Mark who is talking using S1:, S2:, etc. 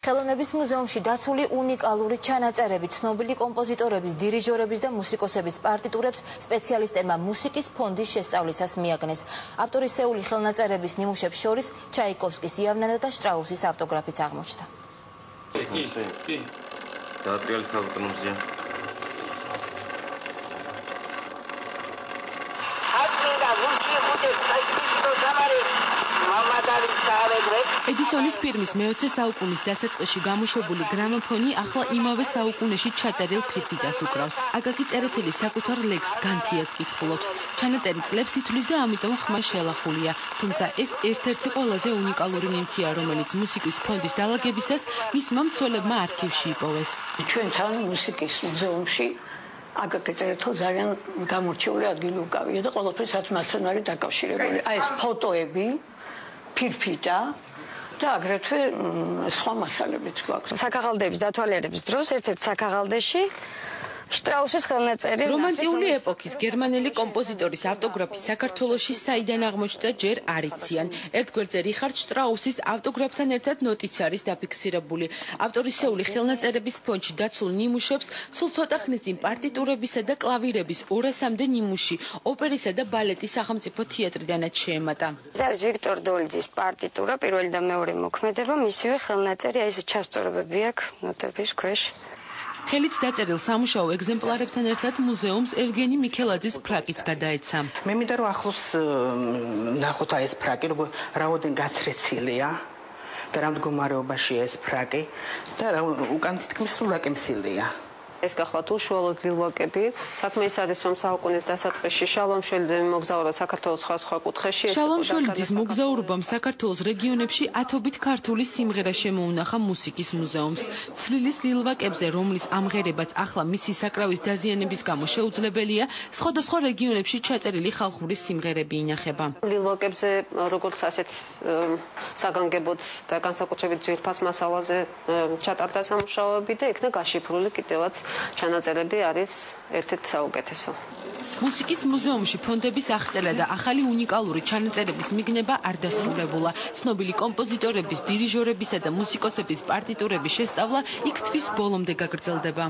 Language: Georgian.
S1: ხელოვნების მუზეუმში დაცული უნიკალური ჩანაწერები, ცნობილი კომპოზიტორების, დირიჟორების და მუსიკოსების პარტიტურებს სპეციალისტებმა მუსიკის ფონდის შესწავლისას მიაგნეს. ავტორისეული ხელნაწერების ნიმუშებს შორის ჩაიკოვსკის, იავნანა და შტრაუსის ავტოგრაფიც აღმოჩნდა.
S2: ედისონის ფირმის მე-20 საუკუნის დასაწყისში გამოშვებული გრამოფონი ახლა იმავე საუკუნეში ჩაწერილ ფირფიტას უკრავს. აკაკი წერეთელი საკუთარ ლექსს განთიაც კითხულობს. ჩანაწერი წლებს ითვლის და ამიტომ ხმა შელახულია. თუმცა ეს ერთ-ერთი ყველაზე უნიკალური ნივთია, რომელიც მუსიკის ფონდის დალაგებისას მისმა მცველებმა არქივში იპოვეს.
S3: ჩვენთან მუსიკის მუზეუმში აკაკი წერეთელი ძალიან გამორჩეული ადგილი უკავია და ყველაფერს რაც მასთან არის დაკავშირებული. აი ეს ფოტოები, ფირფიტა და აგრეთვე სხვა მასალებიც გვაქვს.
S4: საქაღალდების დათვალიერების დროს ერთ-ერთ საქაღალდეში შტრაუსის ხელნაწერი
S2: რომანტიული ეპოქის გერმანელი კომპოზიტორის ავტოგრაფი საქართველოში საიდან აღმოჩნდა ჯერ არ იციან. ერთ გვერდზე რიხარდ შტრაუსის ავტოგრაფთან ერთად ნოტიც არის დაფიქსირებული. ავტორისეული ხელნაწერების ფონდში დაცულ ნიმუშებს სულ ცოტა ხნის წინ პარტიტურებისა და კლავირების 200-მდე ნიმუში ოპერისა და ბალეტის სახელმწიფო თეატრიდანაც შეემატა.
S4: ეს არის ვიქტორ დოლიძის პარტიტურა, პირველი და მეორე მოქმედება, მისივე ხელნაწერი, აი ეს ჩასწორებები აქვს ნოტების ქვეშ.
S2: ხელით დაწერილ სამუშაო ეგზემპლარებთან ერთად მუზეუმს ევგენი მიქელაძის ფრაკიც გადაეცა.
S5: მე მინდა რომ ახლოს ნახოთ აი ეს ფრაკი, რაოდენ გასრეცილია და რა მდგომარეობაშია ეს ფრაკი და უკან თითქმის სულ აკემსილია.
S6: ეს გახლავთ უშუალოდ ლილვაკები. საქმე ის არის, რომ საუკუნის დასაწყისში შალომშველიძე მოგზაურა საქართველოს სხვა კუთხეში.
S2: შალომშველიძის მოგზაურობამ საქართველოს რეგიონებში ათობით ქართული სიმღერა შემოუნახა მუსიკის მუზეუმს. ცვლილის ლილვაკებზე, რომლის ამღერებაც ახლა მისი საკრავის დაზიანების გამო შეუძლებელია, სხვადასხვა რეგიონებში ჩაწერილი ხალხური სიმღერები ინახება.
S6: ლილვაკებზე, როგორც ასეთ საგანგებოდ და განსაკუთრებით ძვირფას მასალაზე ჩატარდა სამუშაოები და იქნა გაშიფრული კიდევაც ჩანაწერები არის ერთ-ერთი საუკეთესო.
S2: მუსიკის მუზეუმში ფონდების აღწერა და ახალი უნიკალური ჩანაწერების მიგნება არ დასრულებულა. ცნობილი კომპოზიტორების, დირიჟორებისა და მუსიკოსების პარტიტურების შესწავლა იქ თვის ბოლომდე გაგრძელდება.